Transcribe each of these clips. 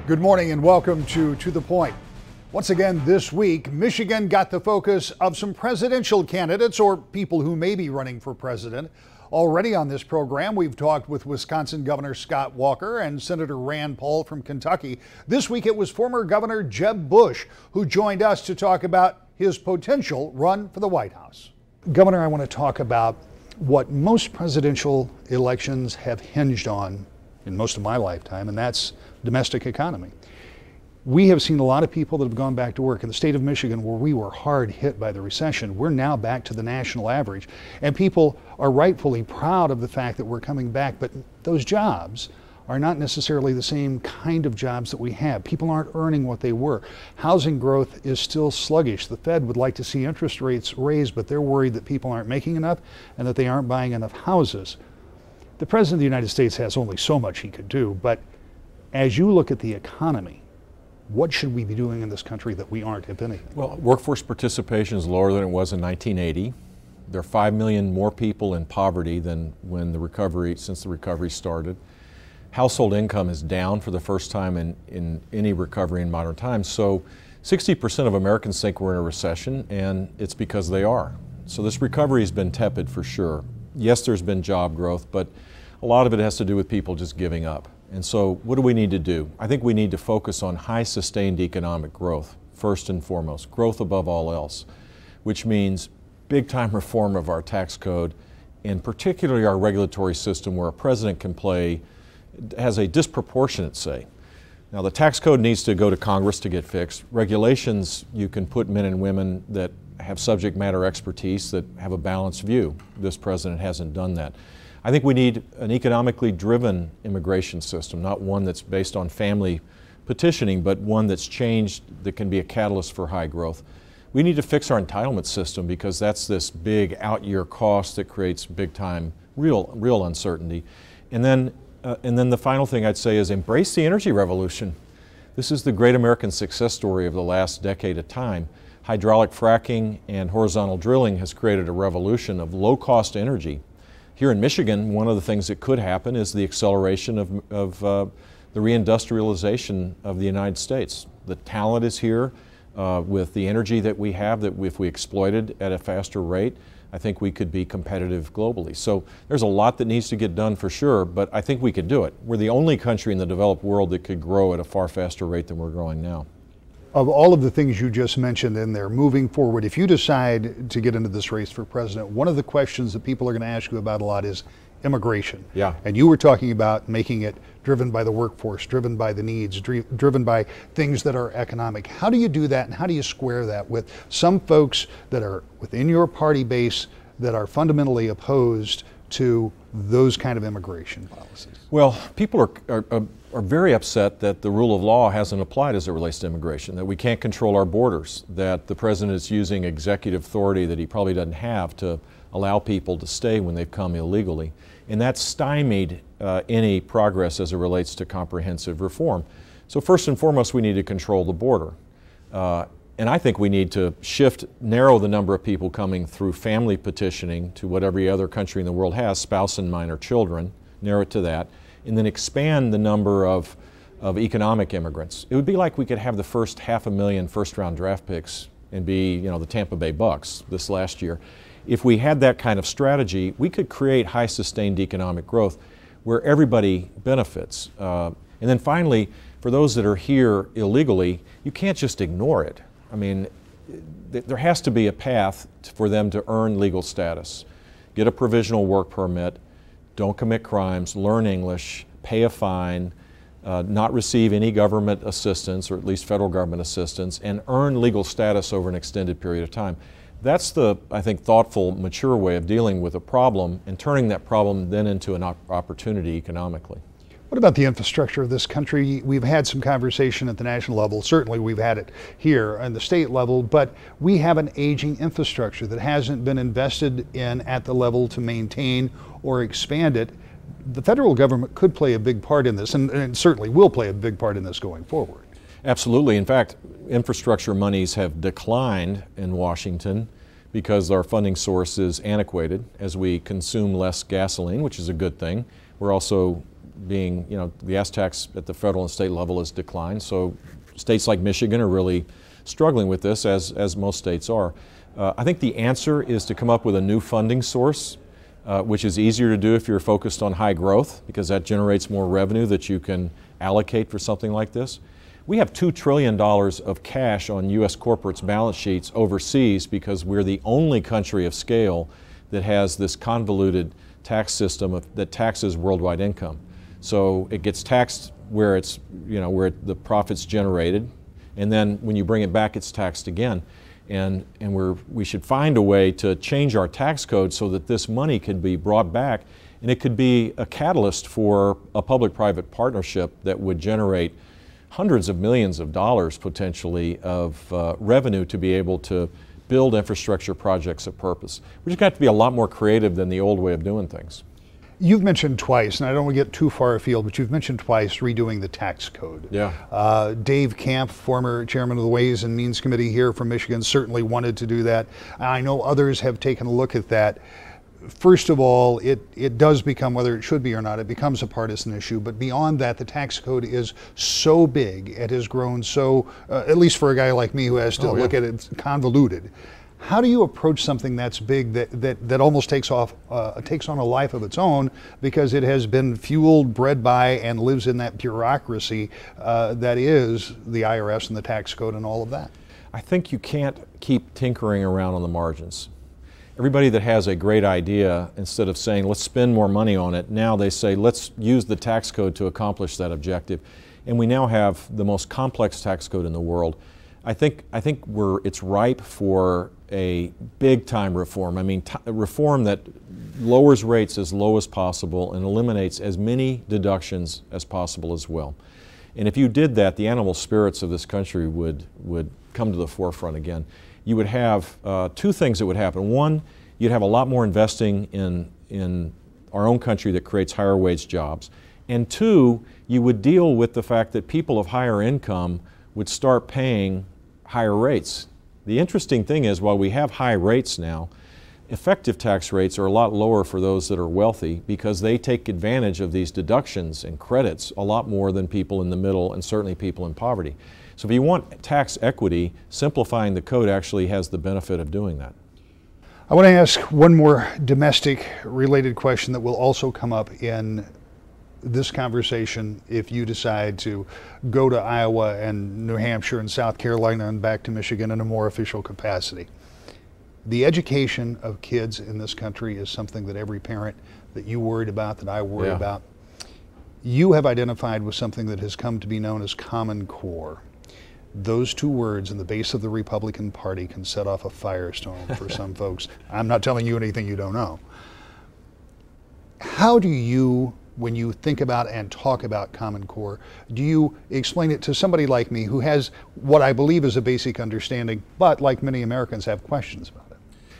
Good morning and welcome to the Point. Once again this week, Michigan got the focus of some presidential candidates or people who may be running for president. Already on this program, we've talked with Wisconsin Governor Scott Walker and Senator Rand Paul from Kentucky. This week it was former Governor Jeb Bush who joined us to talk about his potential run for the White House. Governor, I want to talk about what most presidential elections have hinged on in most of my lifetime, and that's domestic economy. We have seen a lot of people that have gone back to work in the state of Michigan where we were hard hit by the recession. We're now back to the national average, and people are rightfully proud of the fact that we're coming back, but those jobs are not necessarily the same kind of jobs that we have. People aren't earning what they were. Housing growth is still sluggish. The Fed would like to see interest rates raised, but they're worried that people aren't making enough and that they aren't buying enough houses. The President of the United States has only so much he could do, but as you look at the economy, what should we be doing in this country that we aren't, if anything? Well, workforce participation is lower than it was in 1980. There are 5 million more people in poverty than since the recovery started. Household income is down for the first time in any recovery in modern times. So 60% of Americans think we're in a recession, and it's because they are. So this recovery has been tepid for sure. Yes, there's been job growth, but a lot of it has to do with people just giving up. And so what do we need to do? I think we need to focus on high sustained economic growth, first and foremost, growth above all else, which means big time reform of our tax code, and particularly our regulatory system where a president has a disproportionate say. Now the tax code needs to go to Congress to get fixed. Regulations, you can put men and women that have subject matter expertise that have a balanced view. This president hasn't done that. I think we need an economically driven immigration system, not one that's based on family petitioning, but one that's changed, that can be a catalyst for high growth. We need to fix our entitlement system because that's this big out-year cost that creates big-time, real uncertainty. And then the final thing I'd say is embrace the energy revolution. This is the great American success story of the last decade of time. Hydraulic fracking and horizontal drilling has created a revolution of low-cost energy. Here in Michigan, one of the things that could happen is the acceleration of the reindustrialization of the United States. The talent is here with the energy that we have, that if we exploited at a faster rate, I think we could be competitive globally. So there's a lot that needs to get done for sure, but I think we could do it. We're the only country in the developed world that could grow at a far faster rate than we're growing now. Of all of the things you just mentioned in there, moving forward, if you decide to get into this race for president, one of the questions that people are going to ask you about a lot is immigration. Yeah. And you were talking about making it driven by the workforce, driven by the needs, driven by things that are economic. How do you do that, and how do you square that with some folks that are within your party base that are fundamentally opposed to those kind of immigration policies? Well, people are very upset that the rule of law hasn't applied as it relates to immigration, that we can't control our borders, that the president is using executive authority that he probably doesn't have to allow people to stay when they've come illegally. And that's stymied any progress as it relates to comprehensive reform. So first and foremost, we need to control the border. And I think we need to narrow the number of people coming through family petitioning to what every other country in the world has, spouse and minor children, narrow it to that, and then expand the number of economic immigrants. It would be like we could have the first 500,000 first-round draft picks and be, the Tampa Bay Bucks this last year. If we had that kind of strategy, we could create high sustained economic growth where everybody benefits. And then finally, for those that are here illegally, you can't just ignore it. I mean, there has to be a path for them to earn legal status, get a provisional work permit, don't commit crimes, learn English, pay a fine, not receive any government assistance, or at least federal government assistance, and earn legal status over an extended period of time. That's the, I think, thoughtful, mature way of dealing with a problem and turning that problem then into an opportunity economically. What about the infrastructure of this country? We've had some conversation at the national level. Certainly we've had it here on the state level, but we have an aging infrastructure that hasn't been invested in at the level to maintain or expand it. The federal government could play a big part in this, and certainly will play a big part in this going forward. Absolutely. In fact, infrastructure monies have declined in Washington because our funding source is antiquated as we consume less gasoline, which is a good thing. We're also being, the gas tax at the federal and state level has declined. So states like Michigan are really struggling with this, as most states are. I think the answer is to come up with a new funding source, which is easier to do if you're focused on high growth, because that generates more revenue that you can allocate for something like this. We have $2 trillion of cash on U.S. corporates' balance sheets overseas because we're the only country of scale that has this convoluted tax system that taxes worldwide income. So it gets taxed where it's, where the profit's generated, and then when you bring it back, it's taxed again. And we should find a way to change our tax code so that this money could be brought back, and it could be a catalyst for a public-private partnership that would generate hundreds of millions of dollars potentially of revenue to be able to build infrastructure projects of purpose. We just got to be a lot more creative than the old way of doing things. You've mentioned twice, and I don't want to get too far afield, but you've mentioned twice redoing the tax code. Yeah. Dave Camp, former chairman of the Ways and Means Committee here from Michigan, certainly wanted to do that. I know others have taken a look at that. First of all, it does become, whether it should be or not, it becomes a partisan issue. But beyond that, the tax code is so big, it has grown so, at least for a guy like me who has to look at it, convoluted. How do you approach something that's big that almost takes on a life of its own because it has been fueled, bred by, and lives in that bureaucracy that is the IRS and the tax code and all of that? I think you can't keep tinkering around on the margins. Everybody that has a great idea, instead of saying, let's spend more money on it, now they say, let's use the tax code to accomplish that objective. And we now have the most complex tax code in the world. I think it's ripe for a big-time reform. I mean, a reform that lowers rates as low as possible and eliminates as many deductions as possible as well. And if you did that, the animal spirits of this country would come to the forefront again. You would have two things that would happen. One, you'd have a lot more investing in our own country that creates higher wage jobs. And two, you would deal with the fact that people of higher income would start paying higher rates. The interesting thing is, while we have high rates now, effective tax rates are a lot lower for those that are wealthy because they take advantage of these deductions and credits a lot more than people in the middle and certainly people in poverty. So if you want tax equity, simplifying the code actually has the benefit of doing that. I want to ask one more domestic related question that will also come up in this conversation if you decide to go to Iowa and New Hampshire and South Carolina and back to Michigan in a more official capacity. The education of kids in this country is something that every parent that you worried about, that I worry about. You have identified with something that has come to be known as Common Core. Those two words in the base of the Republican Party can set off a firestorm for some folks. I'm not telling you anything you don't know. How do you, when you think about and talk about Common Core, do you explain it to somebody like me who has what I believe is a basic understanding, but like many Americans have questions about it?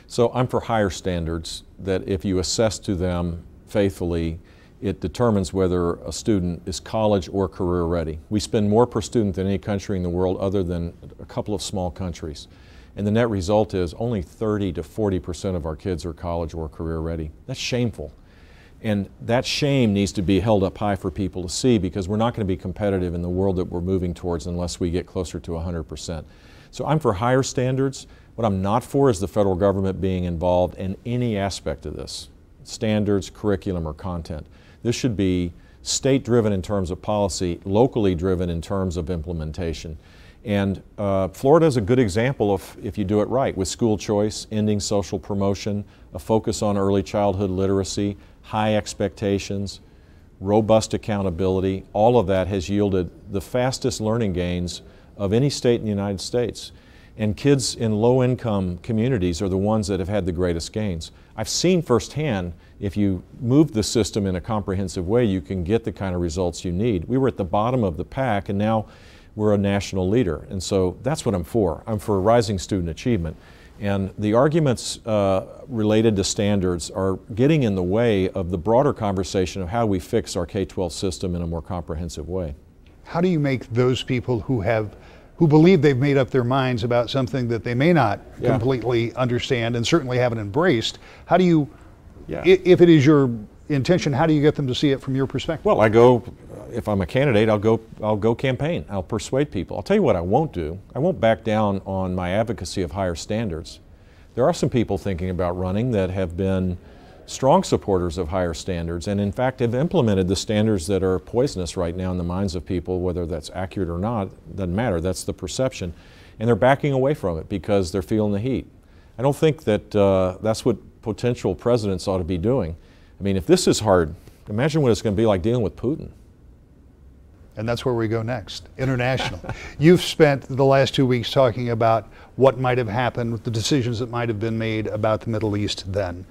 So I'm for higher standards that if you assess to them faithfully, it determines whether a student is college or career ready. We spend more per student than any country in the world other than a couple of small countries. And the net result is only 30 to 40% of our kids are college or career ready. That's shameful. And that shame needs to be held up high for people to see, because we're not going to be competitive in the world that we're moving towards unless we get closer to 100%. So I'm for higher standards. What I'm not for is the federal government being involved in any aspect of this, standards, curriculum, or content. This should be state-driven in terms of policy, locally driven in terms of implementation. And Florida is a good example of if you do it right, with school choice, ending social promotion, a focus on early childhood literacy, high expectations, robust accountability. All of that has yielded the fastest learning gains of any state in the United States. And kids in low-income communities are the ones that have had the greatest gains. I've seen firsthand, if you move the system in a comprehensive way, you can get the kind of results you need. We were at the bottom of the pack, and now we're a national leader. And so that's what I'm for. I'm for rising student achievement. And the arguments related to standards are getting in the way of the broader conversation of how we fix our K-12 system in a more comprehensive way. How do you make those people who believe they've made up their minds about something that they may not completely understand and certainly haven't embraced, how do you, if it is your intention, how do you get them to see it from your perspective? Well, if I'm a candidate, I'll go campaign. I'll persuade people. I'll tell you what I won't do. I won't back down on my advocacy of higher standards. There are some people thinking about running that have been strong supporters of higher standards and in fact have implemented the standards that are poisonous right now in the minds of people, whether that's accurate or not, doesn't matter, that's the perception. And they're backing away from it because they're feeling the heat. I don't think that that's what potential presidents ought to be doing. I mean, if this is hard, imagine what it's going to be like dealing with Putin. And that's where we go next, international. You've spent the last 2 weeks talking about what might have happened, the decisions that might have been made about the Middle East then.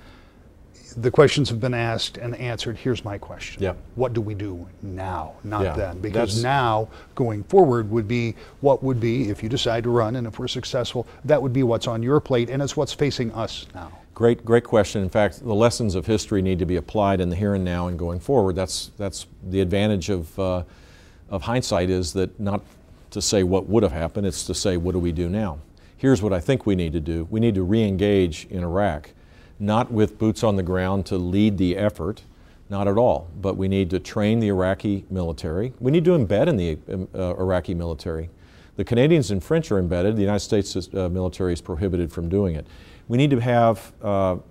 The questions have been asked and answered. Here's my question. Yep. What do we do now, not then? Because now, going forward, would be what would be, if you decide to run and if we're successful, that would be what's on your plate and it's what's facing us now. Great question. In fact, the lessons of history need to be applied in the here and now and going forward. That's the advantage of hindsight, is that not to say what would have happened, it's to say what do we do now. Here's what I think we need to do. We need to re-engage in Iraq, not with boots on the ground to lead the effort, not at all, but we need to train the Iraqi military. We need to embed in the Iraqi military. The Canadians and French are embedded. The United States military is prohibited from doing it. We need to have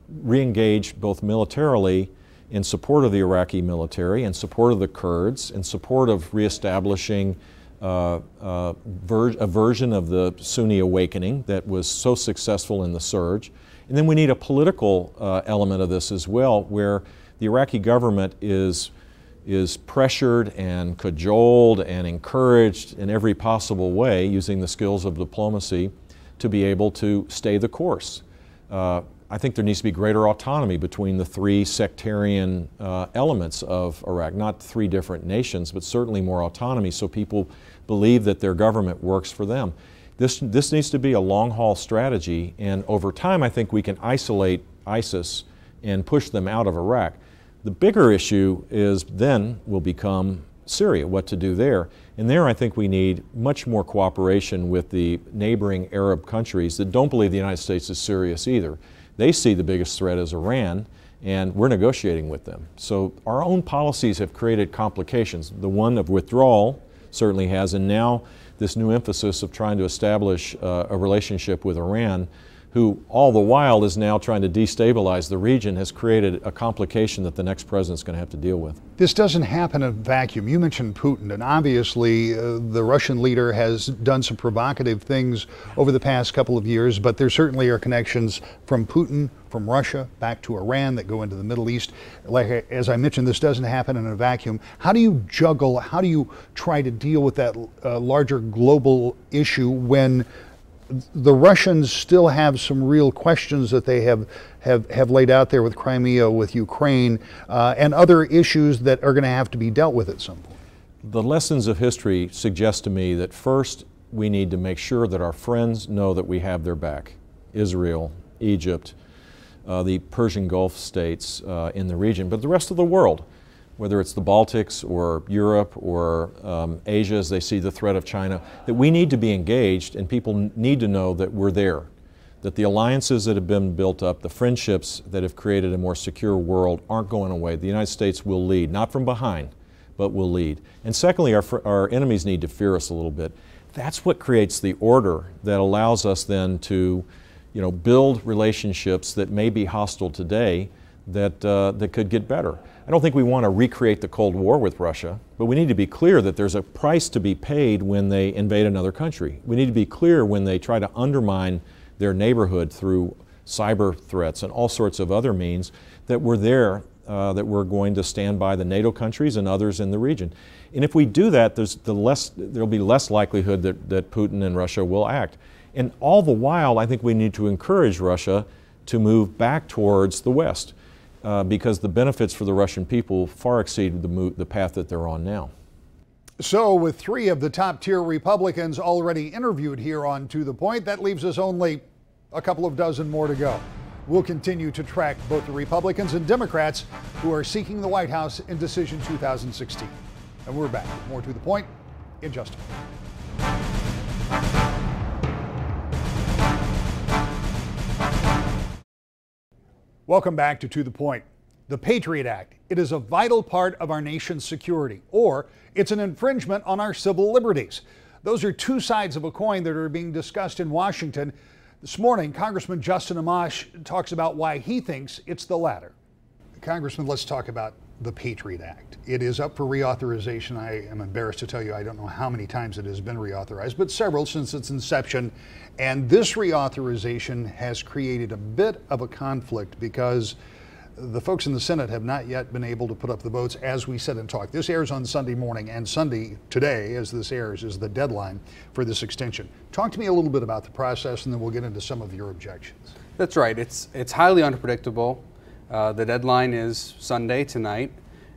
re-engage both militarily in support of the Iraqi military, in support of the Kurds, in support of reestablishing a version of the Sunni awakening that was so successful in the surge. And then we need a political element of this as well, where the Iraqi government is pressured and cajoled and encouraged in every possible way, using the skills of diplomacy, to be able to stay the course. I think there needs to be greater autonomy between the three sectarian elements of Iraq, not three different nations, but certainly more autonomy so people believe that their government works for them. This needs to be a long-haul strategy, and over time I think we can isolate ISIS and push them out of Iraq. The bigger issue is then will become Syria, what to do there. And there I think we need much more cooperation with the neighboring Arab countries that don't believe the United States is serious either. They see the biggest threat as Iran, and we're negotiating with them. So our own policies have created complications. The one of withdrawal certainly has, and now this new emphasis of trying to establish a relationship with Iran, who all the while is now trying to destabilize the region, has created a complication that the next president's going to have to deal with. This doesn't happen in a vacuum. You mentioned Putin, and obviously the Russian leader has done some provocative things over the past couple of years, but there certainly are connections from Putin, from Russia, back to Iran that go into the Middle East. Like, as I mentioned, this doesn't happen in a vacuum. How do you juggle, how do you try to deal with that larger global issue when the Russians still have some real questions that they have laid out there with Crimea, with Ukraine, and other issues that are going to have to be dealt with at some point? The lessons of history suggest to me that first we need to make sure that our friends know that we have their back. Israel, Egypt, the Persian Gulf states in the region, but the rest of the world, whether it's the Baltics or Europe or Asia as they see the threat of China, that we need to be engaged, and people need to know that we're there, that the alliances that have been built up, the friendships that have created a more secure world aren't going away. The United States will lead, not from behind, but will lead. And secondly, our enemies need to fear us a little bit. That's what creates the order that allows us then to, build relationships that may be hostile today that could get better. I don't think we want to recreate the Cold War with Russia, but we need to be clear that there's a price to be paid when they invade another country. We need to be clear when they try to undermine their neighborhood through cyber threats and all sorts of other means, that we're there, that we're going to stand by the NATO countries and others in the region. And if we do that, there'll be less likelihood that Putin and Russia will act. And all the while, I think we need to encourage Russia to move back towards the West. Because the benefits for the Russian people far exceed the path that they're on now. So with three of the top-tier Republicans already interviewed here on To The Point, that leaves us only a couple of dozen more to go. We'll continue to track both the Republicans and Democrats who are seeking the White House in decision 2016. And we're back with more To The Point in just a moment. Welcome back to The Point. The Patriot Act. It is a vital part of our nation's security, or it's an infringement on our civil liberties. Those are two sides of a coin that are being discussed in Washington. This morning, Congressman Justin Amash talks about why he thinks it's the latter. Congressman, let's talk about the Patriot Act. It is up for reauthorization. I am embarrassed to tell you I don't know how many times it has been reauthorized, but several since its inception. And this reauthorization has created a bit of a conflict because the folks in the Senate have not yet been able to put up the votes, as we said in talk. This airs on Sunday morning, and Sunday, today, as this airs, is the deadline for this extension. Talk to me a little bit about the process, and then we'll get into some of your objections. That's right. It's highly unpredictable. The deadline is Sunday tonight,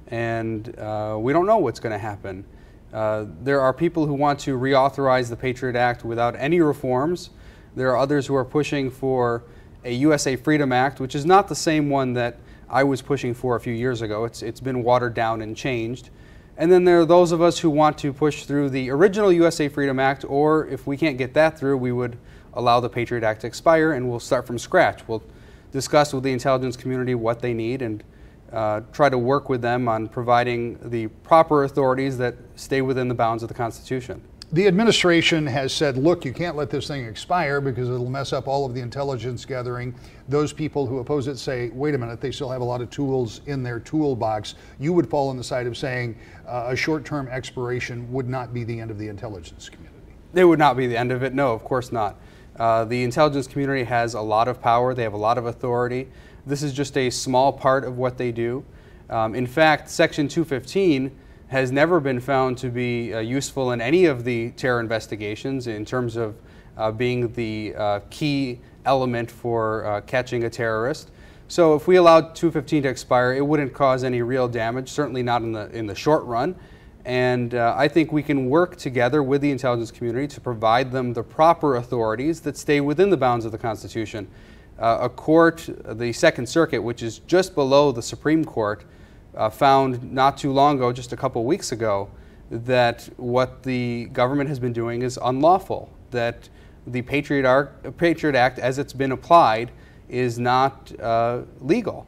and we don't know what's going to happen. There are people who want to reauthorize the Patriot Act without any reforms. There are others who are pushing for a USA Freedom Act, which is not the same one that I was pushing for a few years ago. It's been watered down and changed. And then there are those of us who want to push through the original USA Freedom Act, or if we can't get that through, we would allow the Patriot Act to expire and we'll start from scratch. We'll discuss with the intelligence community what they need and try to work with them on providing the proper authorities that stay within the bounds of the Constitution. The administration has said, look, you can't let this thing expire because it'll mess up all of the intelligence gathering. Those people who oppose it say, wait a minute, they still have a lot of tools in their toolbox. You would fall on the side of saying a short-term expiration would not be the end of the intelligence community. It would not be the end of it. No, of course not. The intelligence community has a lot of power. They have a lot of authority. This is just a small part of what they do. In fact, Section 215 has never been found to be useful in any of the terror investigations in terms of being the key element for catching a terrorist. So if we allowed 215 to expire, it wouldn't cause any real damage, certainly not in the short run. And I think we can work together with the intelligence community to provide them the proper authorities that stay within the bounds of the Constitution. A court, the Second Circuit, which is just below the Supreme Court, found not too long ago, just a couple weeks ago, that what the government has been doing is unlawful, that the Patriot Act, as it's been applied, is not legal.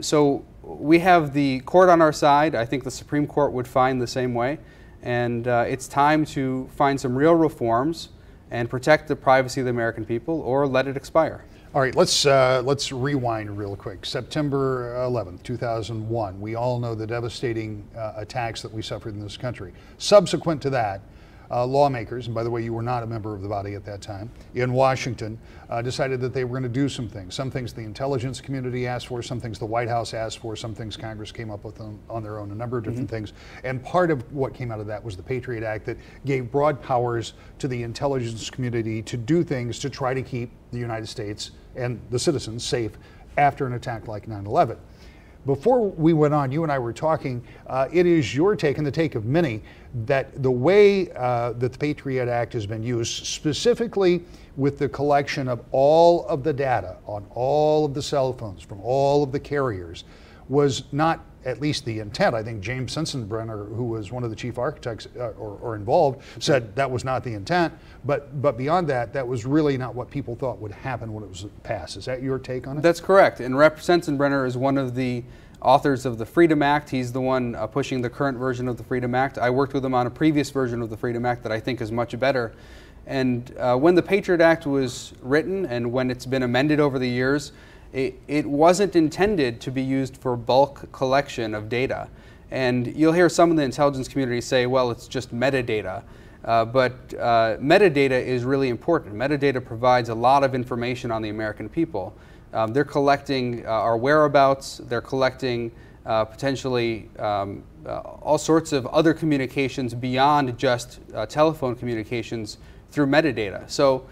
So we have the court on our side. I think the Supreme Court would find the same way. And it's time to find some real reforms and protect the privacy of the American people, or let it expire. All right, let's rewind real quick. September 11th, 2001. We all know the devastating attacks that we suffered in this country. Subsequent to that, lawmakers, and by the way, you were not a member of the body at that time, in Washington, decided that they were going to do some things the intelligence community asked for, some things the White House asked for, some things Congress came up with on their own, a number of different things. And part of what came out of that was the Patriot Act that gave broad powers to the intelligence community to do things to try to keep the United States and the citizens safe after an attack like 9/11. Before we went on, you and I were talking, it is your take and the take of many that the way that the Patriot Act has been used, specifically with the collection of all of the data on all of the cell phones from all of the carriers, was not at least the intent. I think James Sensenbrenner, who was one of the chief architects or involved, said that was not the intent. But beyond that, that was really not what people thought would happen when it was passed. Is that your take on it? That's correct. And Rep. Sensenbrenner is one of the authors of the Freedom Act. He's the one pushing the current version of the Freedom Act. I worked with him on a previous version of the Freedom Act that I think is much better. And when the Patriot Act was written and when it's been amended over the years, it wasn't intended to be used for bulk collection of data. And you'll hear some of the intelligence community say, well, it's just metadata. But metadata is really important. Metadata provides a lot of information on the American people. They're collecting our whereabouts. They're collecting potentially all sorts of other communications beyond just telephone communications through metadata. So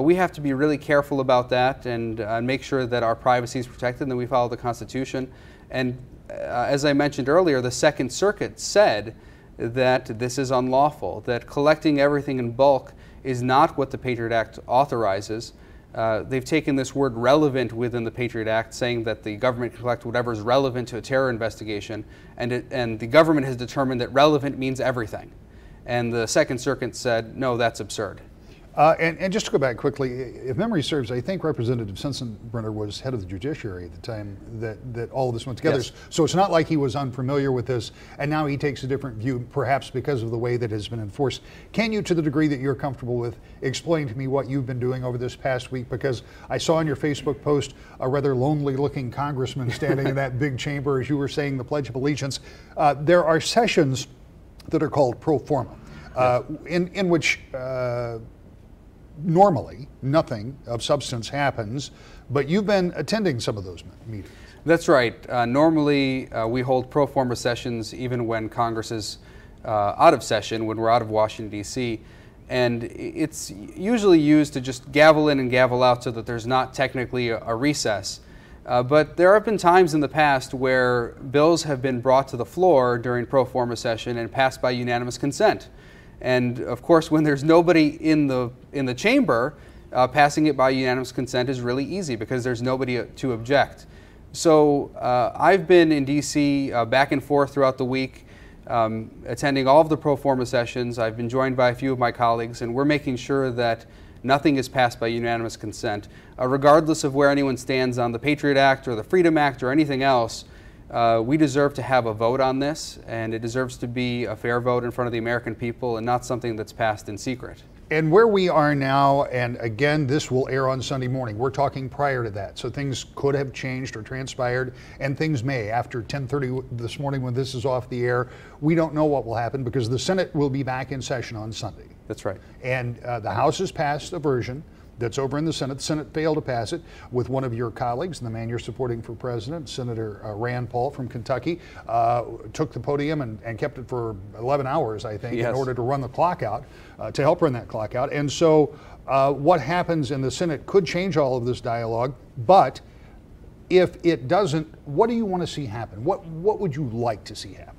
we have to be really careful about that and make sure that our privacy is protected and that we follow the Constitution. And as I mentioned earlier, the Second Circuit said that this is unlawful, that collecting everything in bulk is not what the Patriot Act authorizes. They've taken this word relevant within the Patriot Act, saying that the government can collect whatever is relevant to a terror investigation, and the government has determined that relevant means everything. And the Second Circuit said, no, that's absurd. And just to go back quickly, if memory serves, I think Representative Sensenbrenner was head of the Judiciary at the time that all of this went together. Yes. So it's not like he was unfamiliar with this, and now he takes a different view, perhaps because of the way that it has been enforced. Can you, to the degree that you're comfortable with, explain to me what you've been doing over this past week? Because I saw on your Facebook post a rather lonely-looking congressman standing in that big chamber as you were saying the Pledge of Allegiance. There are sessions that are called pro forma, in which normally nothing of substance happens, but you've been attending some of those meetings. That's right. Normally we hold pro forma sessions even when Congress is out of session, when we're out of Washington, D.C., and it's usually used to just gavel in and gavel out so that there's not technically a recess. But there have been times in the past where bills have been brought to the floor during pro forma session and passed by unanimous consent. And of course, when there's nobody in the chamber, passing it by unanimous consent is really easy because there's nobody to object. So I've been in D.C. Back and forth throughout the week, attending all of the pro forma sessions. I've been joined by a few of my colleagues, and we're making sure that nothing is passed by unanimous consent, regardless of where anyone stands on the Patriot Act or the Freedom Act or anything else. We deserve to have a vote on this, and it deserves to be a fair vote in front of the American people and not something that's passed in secret. And where we are now, and again, this will air on Sunday morning, we're talking prior to that, so things could have changed or transpired, and things may. After 10:30 this morning when this is off the air, we don't know what will happen because the Senate will be back in session on Sunday. That's right. And the House has passed a version that's over in the Senate. The Senate failed to pass it with one of your colleagues, the man you're supporting for president, Senator Rand Paul from Kentucky, took the podium and kept it for 11 hours, I think, Yes. in order to run the clock out, to help run that clock out. And so what happens in the Senate could change all of this dialogue, but if it doesn't, what do you want to see happen? What would you like to see happen?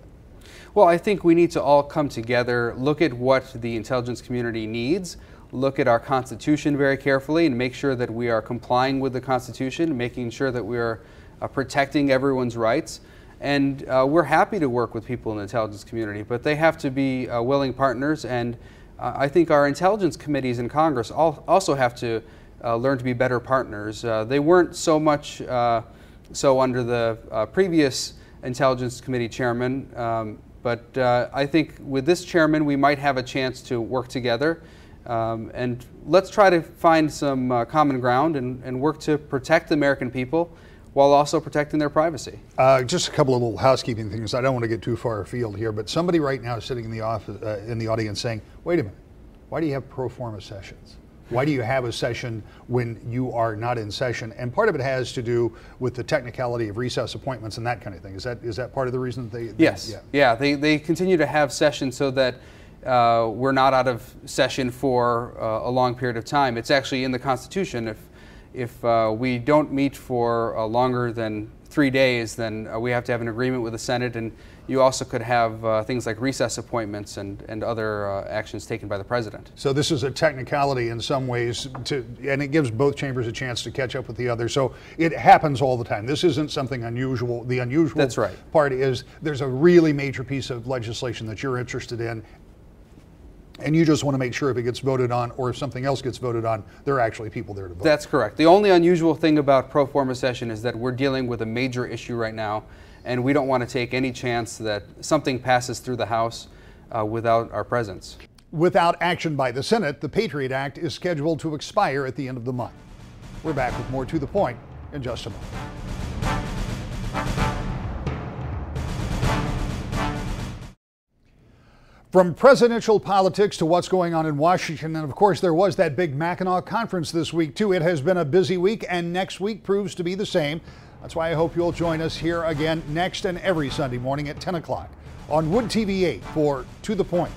Well, I think we need to all come together, look at what the intelligence community needs, look at our Constitution very carefully and make sure that we are complying with the Constitution, making sure that we are protecting everyone's rights. And we're happy to work with people in the intelligence community, but they have to be willing partners. And I think our intelligence committees in Congress also have to learn to be better partners. They weren't so much so under the previous intelligence committee chairman, but I think with this chairman we might have a chance to work together. And let's try to find some common ground and work to protect the American people while also protecting their privacy. Just a couple of little housekeeping things. I don't want to get too far afield here, but somebody right now is sitting in the office, in the audience saying, wait a minute, why do you have pro forma sessions? Why do you have a session when you are not in session? And part of it has to do with the technicality of recess appointments and that kind of thing. Is that part of the reason that they? Yes. Yeah. They continue to have sessions so that we're not out of session for a long period of time. It's actually in the Constitution. If we don't meet for longer than 3 days, then we have to have an agreement with the Senate, and you also could have things like recess appointments and other actions taken by the president. So this is a technicality in some ways, and it gives both chambers a chance to catch up with the other. So it happens all the time. This isn't something unusual. The unusual That's right. part is there's a really major piece of legislation that you're interested in, and you just want to make sure if it gets voted on or if something else gets voted on, there are actually people there to vote. That's correct. The only unusual thing about pro forma session is that we're dealing with a major issue right now, and we don't want to take any chance that something passes through the House without our presence. Without action by the Senate, the Patriot Act is scheduled to expire at the end of the month. We're back with more To the Point in just a moment. From presidential politics to what's going on in Washington, and of course there was that big Mackinac conference this week too. It has been a busy week, and next week proves to be the same. That's why I hope you'll join us here again next and every Sunday morning at 10 o'clock on Wood TV 8 for To the Point.